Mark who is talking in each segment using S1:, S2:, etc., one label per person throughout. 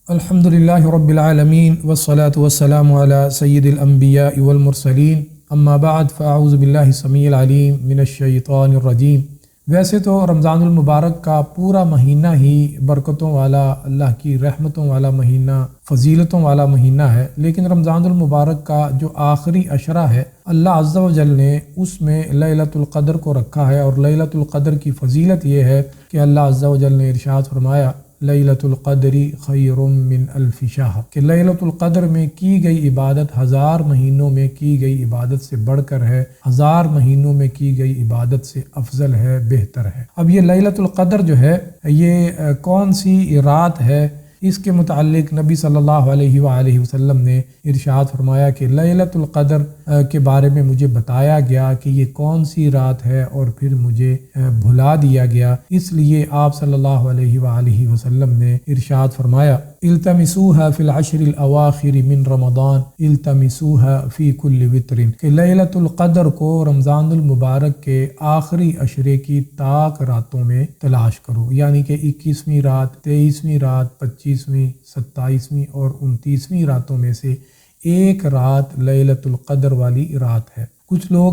S1: الحمدللہ رب العالمین والصلاة والسلام علی سید الانبیاء والمرسلین اما بعد فاعوذ باللہ السمیع العلیم من الشیطان الرجیم۔ ویسے تو رمضان المبارک کا پورا مہینہ ہی برکتوں والا، اللہ کی رحمتوں والا مہینہ، فضیلتوں والا مہینہ ہے، لیکن رمضان المبارک کا جو آخری عشرہ ہے، اللہ عز و جل نے اس میں لیلۃ القدر کو رکھا ہے، اور لیلۃ القدر کی فضیلت یہ ہے کہ اللہ عز و جل نے ارشاد فرمایا لیلۃ القدر خیر من الف شہر، کہ لیلۃ القدر میں کی گئی عبادت 1000 مہینوں میں کی گئی عبادت سے بڑھ کر ہے، 1000 مہینوں میں کی گئی عبادت سے افضل ہے، بہتر ہے۔ اب یہ لیلۃ القدر جو ہے یہ کون سی رات ہے، اس کے متعلق نبی صلی اللہ علیہ وآلہ وسلم نے ارشاد فرمایا کہ لیلۃ القدر کے بارے میں مجھے بتایا گیا کہ یہ کون سی رات ہے، اور پھر مجھے بھلا دیا گیا، اس لیے آپ صلی اللہ علیہ وآلہ وسلم نے ارشاد فرمایا التمسوها فی العشر الاواخر من رمضان التمسوها فی کل وتر، کہ لیلۃ القدر کو رمضان المبارک کے آخری عشرے کی طاق راتوں میں تلاش کرو، یعنی کہ 21ویں رات، 23ویں رات، 25ویں، 27ویں اور 29ویں راتوں میں سے ایک رات لیلۃ القدر والی رات ہے۔ کچھ لوگ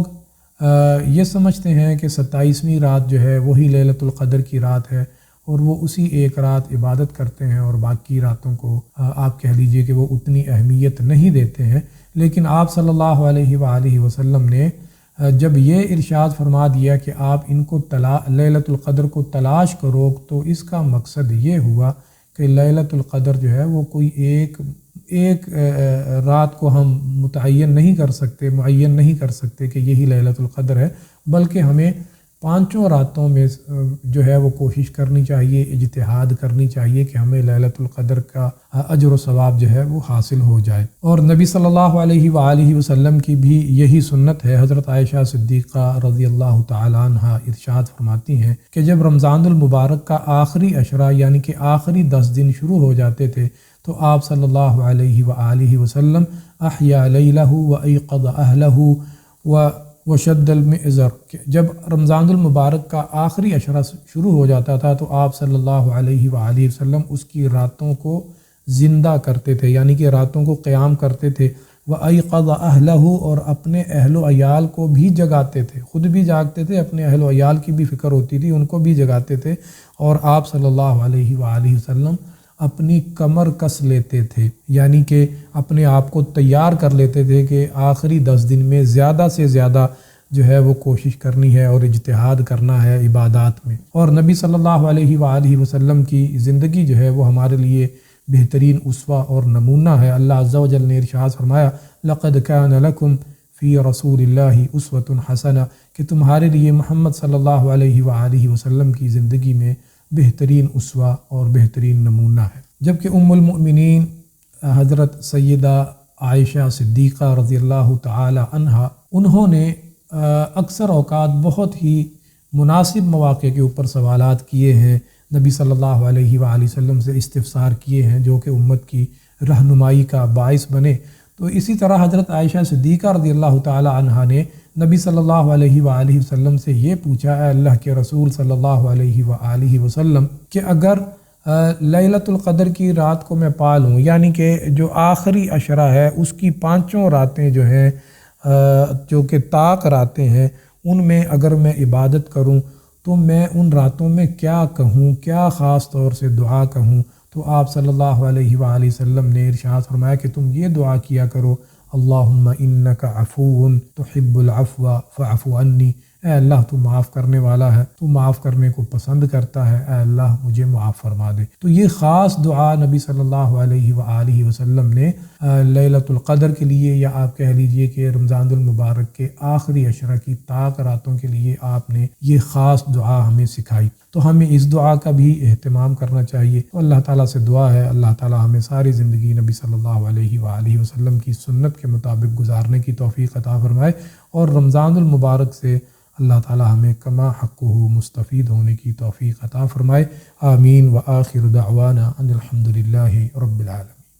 S1: یہ سمجھتے ہیں کہ 27ویں رات جو ہے وہی لیلۃ القدر کی رات ہے، اور وہ اسی ایک رات عبادت کرتے ہیں، اور باقی راتوں کو آپ کہہ لیجئے کہ وہ اتنی اہمیت نہیں دیتے ہیں۔ لیکن آپ صلی اللہ علیہ وآلہ وسلم نے جب یہ ارشاد فرما دیا کہ آپ ان کو لیلۃ القدر کو تلاش کرو، تو اس کا مقصد یہ ہوا کہ لیلۃ القدر جو ہے وہ کوئی ایک رات کو ہم معین نہیں کر سکتے کہ یہی لیلۃ القدر ہے، بلکہ ہمیں 5 راتوں میں جو ہے وہ کوشش کرنی چاہیے، اجتہاد کرنی چاہیے کہ ہمیں لیلۃ القدر کا اجر و ثواب جو ہے وہ حاصل ہو جائے۔ اور نبی صلی اللہ علیہ وآلہ وسلم کی بھی یہی سنت ہے۔ حضرت عائشہ صدیقہ رضی اللہ تعالیٰ عنہ ارشاد فرماتی ہیں کہ جب رمضان المبارک کا آخری عشرہ یعنی کہ آخری 10 دن شروع ہو جاتے تھے، تو آپ صلی اللہ علیہ وآلہ وسلم احیا لیلہ وایقظ اہلہ وشد المئزر، جب رمضان المبارک کا آخری عشرہ شروع ہو جاتا تھا تو آپ صلی اللہ علیہ وآلہ وسلم اس کی راتوں کو زندہ کرتے تھے، یعنی کہ راتوں کو قیام کرتے تھے، وایقظ اہلہ، اور اپنے اہل و عیال کو بھی جگاتے تھے، خود بھی جاگتے تھے، اپنے اہل و عیال کی بھی فکر ہوتی تھی، ان کو بھی جگاتے تھے، اور آپ صلی اللہ علیہ وآلہ وسلم اپنی کمر کس لیتے تھے، یعنی کہ اپنے آپ کو تیار کر لیتے تھے کہ آخری 10 دن میں زیادہ سے زیادہ جو ہے وہ کوشش کرنی ہے اور اجتہاد کرنا ہے عبادات میں۔ اور نبی صلی اللہ علیہ وآلہ وسلم کی زندگی جو ہے وہ ہمارے لیے بہترین اسوہ اور نمونہ ہے۔ اللہ عز و جل نے ارشاد فرمایا لقد کان لکم فی رسول اللہ اسوۃ حسنہ، کہ تمہارے لیے محمد صلی اللہ علیہ وآلہ وسلم کی زندگی میں بہترین اسوہ اور بہترین نمونہ ہے۔ جبکہ ام المؤمنین حضرت سیدہ عائشہ صدیقہ رضی اللہ تعالی عنہا، انہوں نے اکثر اوقات بہت ہی مناسب مواقع کے اوپر سوالات کیے ہیں، نبی صلی اللہ علیہ وآلہ وسلم سے استفسار کیے ہیں جو کہ امت کی رہنمائی کا باعث بنے۔ تو اسی طرح حضرت عائشہ صدیقہ رضی اللہ تعالی عنہا نے نبی صلی اللہ علیہ وآلہ وسلم سے یہ پوچھا، اے اللہ کے رسول صلی اللہ علیہ وآلہ وسلم، کہ اگر لیلۃ القدر کی رات کو میں پا لوں، یعنی کہ جو آخری عشرہ ہے اس کی 5 راتیں جو ہیں جو کہ طاق راتیں ہیں، ان میں اگر میں عبادت کروں تو میں ان راتوں میں کیا کہوں، کیا خاص طور سے دعا کہوں؟ تو آپ صلی اللہ علیہ وآلہ وسلم نے ارشاد فرمایا کہ تم یہ دعا کیا کرو اللہم انک عفو تحب العفو فاعف عنی، اے اللہ تو معاف کرنے والا ہے، تو معاف کرنے کو پسند کرتا ہے، اے اللہ مجھے معاف فرما دے۔ تو یہ خاص دعا نبی صلی اللہ علیہ وآلہ وسلم نے لیلۃ القدر کے لیے، یا آپ کہہ لیجئے کہ رمضان المبارک کے آخری عشرہ کی طاق راتوں کے لیے آپ نے یہ خاص دعا ہمیں سکھائی۔ تو ہمیں اس دعا کا بھی اہتمام کرنا چاہیے۔ تو اللہ تعالیٰ سے دعا ہے اللہ تعالیٰ ہمیں ساری زندگی نبی صلی اللہ علیہ وآلہ وسلم کی سنت کے مطابق گزارنے کی توفیق عطا فرمائے، اور رمضان المبارک سے اللہ تعالیٰ ہمیں کما حقہ مستفید ہونے کی توفیق عطا فرمائے۔ آمین۔ وآخر دعوانا ان الحمدللہ رب العالمین۔